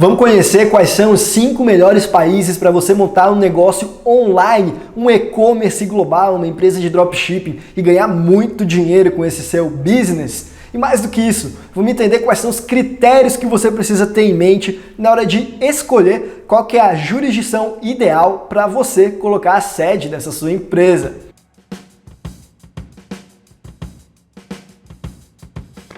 Vamos conhecer quais são os 5 melhores países para você montar um negócio online, um e-commerce global, uma empresa de dropshipping e ganhar muito dinheiro com esse seu business. E mais do que isso, vamos entender quais são os critérios que você precisa ter em mente na hora de escolher qual que é a jurisdição ideal para você colocar a sede dessa sua empresa.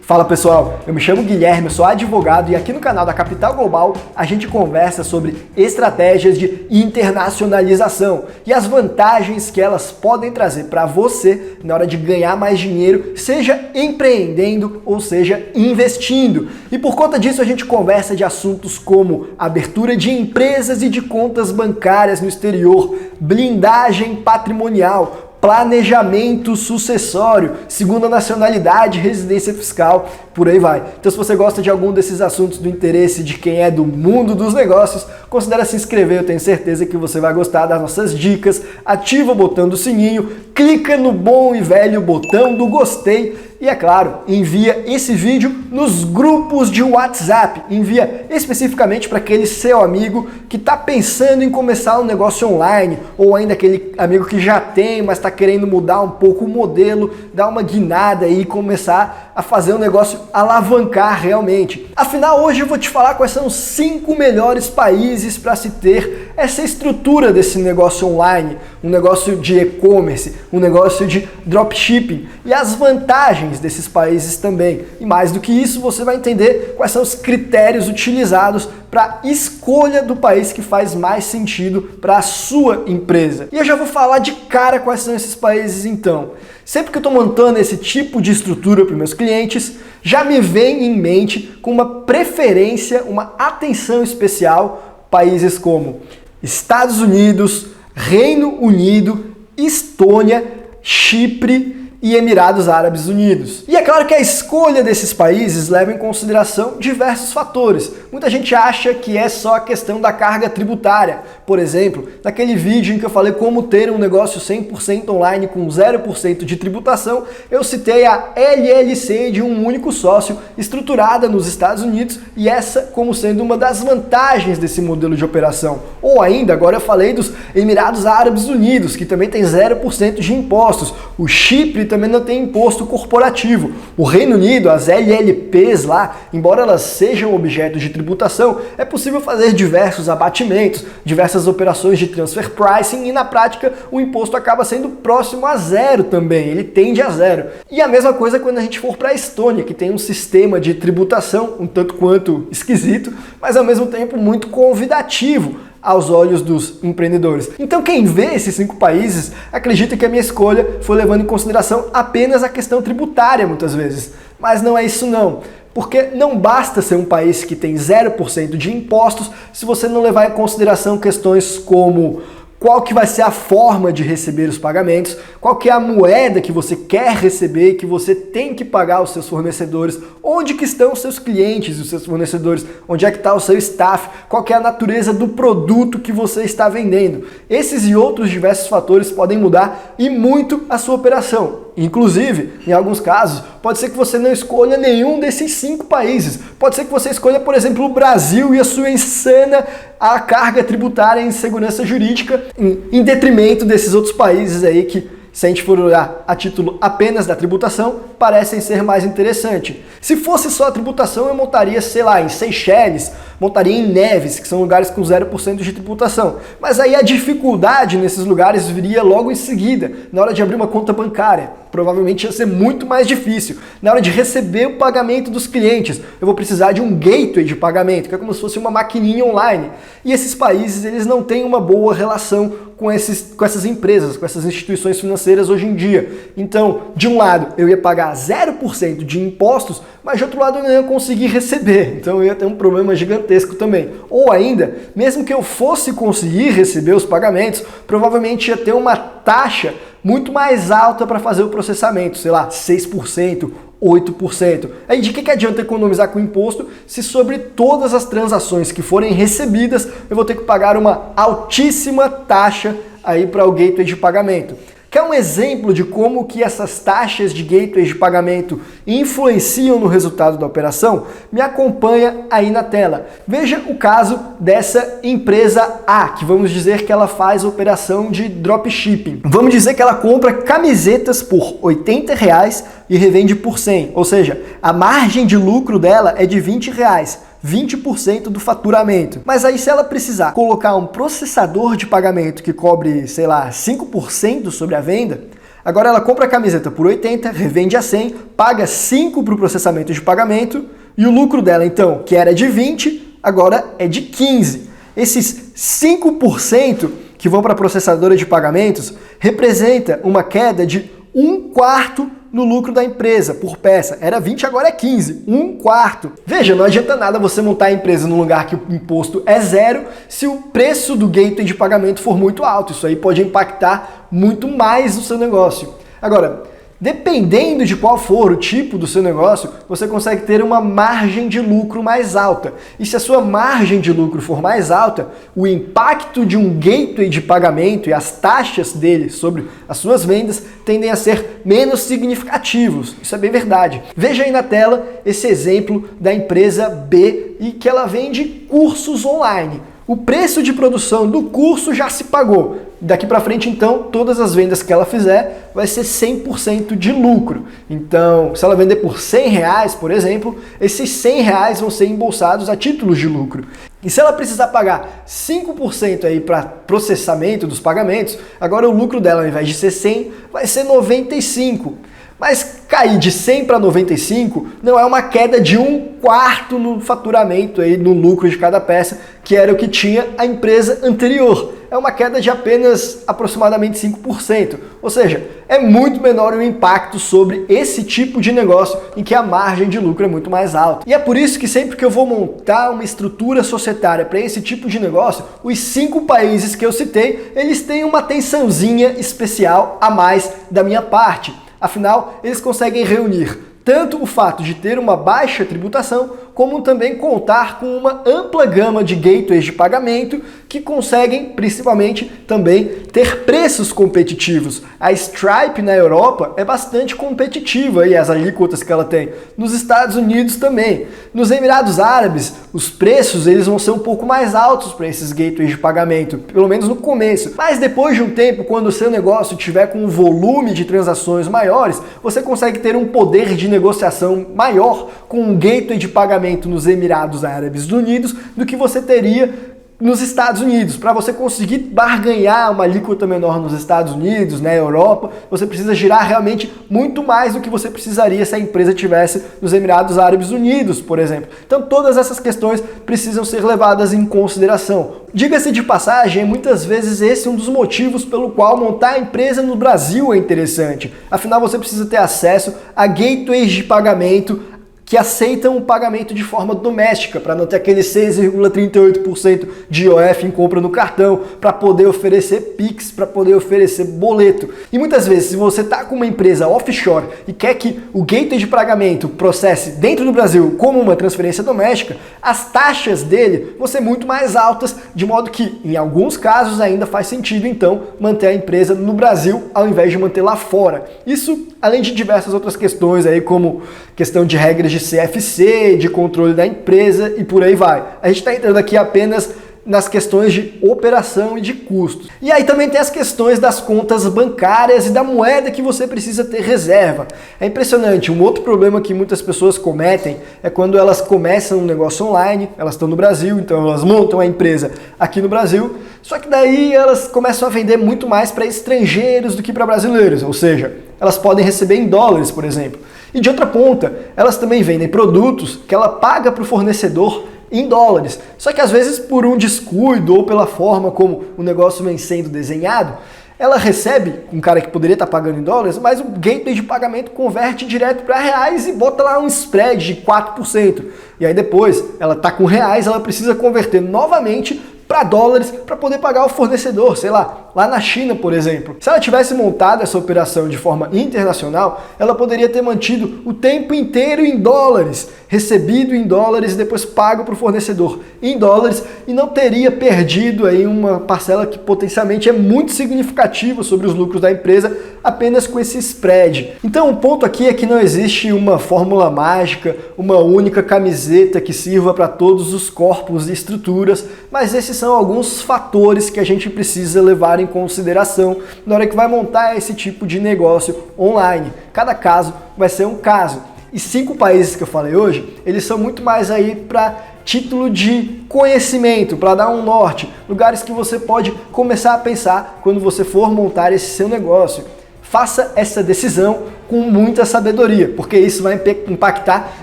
Fala pessoal, eu me chamo Guilherme, eu sou advogado e aqui no canal da Capital Global a gente conversa sobre estratégias de internacionalização e as vantagens que elas podem trazer para você na hora de ganhar mais dinheiro, seja empreendendo ou seja investindo. E por conta disso a gente conversa de assuntos como abertura de empresas e de contas bancárias no exterior, blindagem patrimonial, planejamento sucessório, segunda nacionalidade, residência fiscal, por aí vai. Então se você gosta de algum desses assuntos do interesse de quem é do mundo dos negócios, considere se inscrever, eu tenho certeza que você vai gostar das nossas dicas, ativa o botão do sininho, clica no bom e velho botão do gostei e, é claro, envia esse vídeo nos grupos de WhatsApp, envia especificamente para aquele seu amigo que está pensando em começar um negócio online ou ainda aquele amigo que já tem, mas está querendo mudar um pouco o modelo, dar uma guinada e começar a fazer um negócio alavancar realmente. Afinal, hoje eu vou te falar quais são os 5 melhores países para se ter essa estrutura desse negócio online, um negócio de e-commerce, um negócio de dropshipping e as vantagens desses países também. E mais do que isso, você vai entender quais são os critérios utilizados para escolha do país que faz mais sentido para a sua empresa. E eu já vou falar de cara quais são esses países então. Sempre que eu estou montando esse tipo de estrutura para os meus clientes, já me vem em mente com uma preferência, uma atenção especial, países como Estados Unidos, Reino Unido, Estônia, Chipre e Emirados Árabes Unidos. E é claro que a escolha desses países leva em consideração diversos fatores. Muita gente acha que é só a questão da carga tributária. Por exemplo, naquele vídeo em que eu falei como ter um negócio 100% online com 0% de tributação, eu citei a LLC de um único sócio estruturada nos Estados Unidos e essa como sendo uma das vantagens desse modelo de operação. Ou ainda, agora eu falei dos Emirados Árabes Unidos, que também tem 0% de impostos. O Chipre também não tem imposto corporativo. O Reino Unido, as LLPs lá, embora elas sejam objeto de tributação, é possível fazer diversos abatimentos, diversas operações de transfer pricing e na prática o imposto acaba sendo próximo a zero também, ele tende a zero. E a mesma coisa quando a gente for para a Estônia, que tem um sistema de tributação um tanto quanto esquisito, mas ao mesmo tempo muito convidativo aos olhos dos empreendedores. Então quem vê esses 5 países acredita que a minha escolha foi levando em consideração apenas a questão tributária muitas vezes. Mas não é isso não. Porque não basta ser um país que tem 0% de impostos se você não levar em consideração questões como qual que vai ser a forma de receber os pagamentos, qual que é a moeda que você quer receber, que você tem que pagar aos seus fornecedores, onde que estão os seus clientes e os seus fornecedores, onde é que está o seu staff, qual que é a natureza do produto que você está vendendo. Esses e outros diversos fatores podem mudar e muito a sua operação. Inclusive, em alguns casos, pode ser que você não escolha nenhum desses 5 países. Pode ser que você escolha, por exemplo, o Brasil e a sua insana a carga tributária em segurança jurídica em detrimento desses outros países aí que, se a gente for olhar a título apenas da tributação, parecem ser mais interessantes. Se fosse só a tributação, eu montaria, sei lá, em Seychelles, montaria em Neves, que são lugares com 0% de tributação. Mas aí a dificuldade nesses lugares viria logo em seguida, na hora de abrir uma conta bancária. Provavelmente ia ser muito mais difícil. Na hora de receber o pagamento dos clientes, eu vou precisar de um gateway de pagamento, que é como se fosse uma maquininha online. E esses países, eles não têm uma boa relação com essas empresas, com essas instituições financeiras hoje em dia. Então, de um lado, eu ia pagar 0% de impostos, mas de outro lado eu não ia conseguir receber. Então eu ia ter um problema gigantesco também. Ou ainda, mesmo que eu fosse conseguir receber os pagamentos, provavelmente ia ter uma taxa muito mais alta para fazer o processamento, sei lá, 6%, 8%. Aí de que adianta economizar com imposto se sobre todas as transações que forem recebidas eu vou ter que pagar uma altíssima taxa aí para o gateway de pagamento? Quer um exemplo de como que essas taxas de gateways de pagamento influenciam no resultado da operação? Me acompanha aí na tela. Veja o caso dessa empresa A, que vamos dizer que ela faz operação de dropshipping. Vamos dizer que ela compra camisetas por R$80 e revende por 100, ou seja, a margem de lucro dela é de R$20. 20% do faturamento. Mas aí se ela precisar colocar um processador de pagamento que cobre, sei lá, 5% sobre a venda, agora ela compra a camiseta por 80, revende a 100, paga 5 para o processamento de pagamento e o lucro dela, então, que era de 20, agora é de 15. Esses 5% que vão para a processadora de pagamentos representa uma queda de 1/4 no lucro da empresa por peça. Era 20, agora é 15, 1/4. Veja, não adianta nada você montar a empresa num lugar que o imposto é 0 se o preço do gateway de pagamento for muito alto. Isso aí pode impactar muito mais o seu negócio. Agora, dependendo de qual for o tipo do seu negócio, você consegue ter uma margem de lucro mais alta. E se a sua margem de lucro for mais alta, o impacto de um gateway de pagamento e as taxas dele sobre as suas vendas tendem a ser menos significativos. Isso é bem verdade. Veja aí na tela esse exemplo da empresa B e que ela vende cursos online. O preço de produção do curso já se pagou. Daqui para frente, então, todas as vendas que ela fizer vai ser 100% de lucro. Então, se ela vender por R$100, por exemplo, esses R$100 vão ser embolsados a títulos de lucro. E se ela precisar pagar 5% aí para processamento dos pagamentos, agora o lucro dela, ao invés de ser 100, vai ser 95. Mas cair de 100 para 95 não é uma queda de 1/4 no faturamento, aí, no lucro de cada peça, que era o que tinha a empresa anterior. É uma queda de apenas aproximadamente 5%. Ou seja, é muito menor o impacto sobre esse tipo de negócio em que a margem de lucro é muito mais alta. E é por isso que sempre que eu vou montar uma estrutura societária para esse tipo de negócio, os 5 países que eu citei, eles têm uma atençãozinha especial a mais da minha parte. Afinal, eles conseguem reunir tanto o fato de ter uma baixa tributação, como também contar com uma ampla gama de gateways de pagamento que conseguem, principalmente, também ter preços competitivos. A Stripe na Europa é bastante competitiva e as alíquotas que ela tem. Nos Estados Unidos também. Nos Emirados Árabes, os preços eles vão ser um pouco mais altos para esses gateways de pagamento, pelo menos no começo. Mas depois de um tempo, quando o seu negócio tiver com um volume de transações maiores, você consegue ter um poder de negociação maior com um gateway de pagamento nos Emirados Árabes Unidos do que você teria nos Estados Unidos. Para você conseguir barganhar uma alíquota menor nos Estados Unidos, na Europa, você precisa girar realmente muito mais do que você precisaria se a empresa tivesse nos Emirados Árabes Unidos, por exemplo. Então todas essas questões precisam ser levadas em consideração. Diga-se de passagem, muitas vezes esse é um dos motivos pelo qual montar a empresa no Brasil é interessante. Afinal, você precisa ter acesso a gateways de pagamento que aceitam o pagamento de forma doméstica, para não ter aquele 6,38% de IOF em compra no cartão, para poder oferecer Pix, para poder oferecer boleto. E muitas vezes, se você está com uma empresa offshore e quer que o gateway de pagamento processe dentro do Brasil como uma transferência doméstica, as taxas dele vão ser muito mais altas, de modo que, em alguns casos, ainda faz sentido, então, manter a empresa no Brasil ao invés de manter lá fora. Isso, além de diversas outras questões aí, como questão de regras de CFC, de controle da empresa e por aí vai. A gente está entrando aqui apenas nas questões de operação e de custos. E aí também tem as questões das contas bancárias e da moeda que você precisa ter reserva. É impressionante, um outro problema que muitas pessoas cometem é quando elas começam um negócio online, elas estão no Brasil, então elas montam a empresa aqui no Brasil, só que daí elas começam a vender muito mais para estrangeiros do que para brasileiros, ou seja, elas podem receber em dólares, por exemplo. E de outra ponta, elas também vendem produtos que ela paga para o fornecedor em dólares. Só que às vezes por um descuido ou pela forma como o negócio vem sendo desenhado, ela recebe um cara que poderia estar pagando em dólares, mas o gateway de pagamento converte direto para reais e bota lá um spread de 4%. E aí depois ela está com reais, ela precisa converter novamente para dólares para poder pagar o fornecedor, sei lá na China, por exemplo. Se ela tivesse montado essa operação de forma internacional, ela poderia ter mantido o tempo inteiro em dólares, recebido em dólares e depois pago para o fornecedor em dólares, e não teria perdido aí uma parcela que potencialmente é muito significativa sobre os lucros da empresa apenas com esse spread. Então o ponto aqui é que não existe uma fórmula mágica, uma única camiseta que sirva para todos os corpos e estruturas, mas esses são alguns fatores que a gente precisa levar em consideração na hora que vai montar esse tipo de negócio online. Cada caso vai ser um caso. E 5 países que eu falei hoje, eles são muito mais aí para título de conhecimento, para dar um norte, lugares que você pode começar a pensar quando você for montar esse seu negócio. Faça essa decisão com muita sabedoria, porque isso vai impactar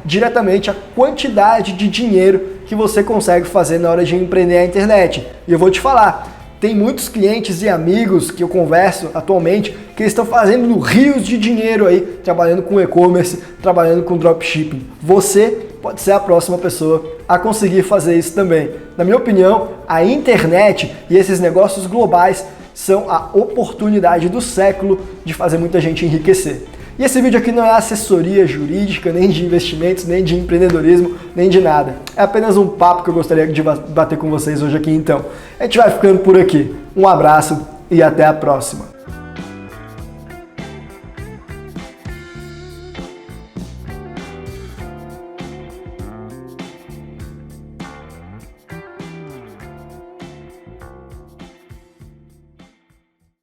diretamente a quantidade de dinheiro que você consegue fazer na hora de empreender a internet. E eu vou te falar, tem muitos clientes e amigos que eu converso atualmente que estão fazendo rios de dinheiro aí, trabalhando com e-commerce, trabalhando com dropshipping. Você pode ser a próxima pessoa a conseguir fazer isso também. Na minha opinião, a internet e esses negócios globais são a oportunidade do século de fazer muita gente enriquecer. E esse vídeo aqui não é assessoria jurídica, nem de investimentos, nem de empreendedorismo, nem de nada. É apenas um papo que eu gostaria de bater com vocês hoje aqui então. A gente vai ficando por aqui. Um abraço e até a próxima.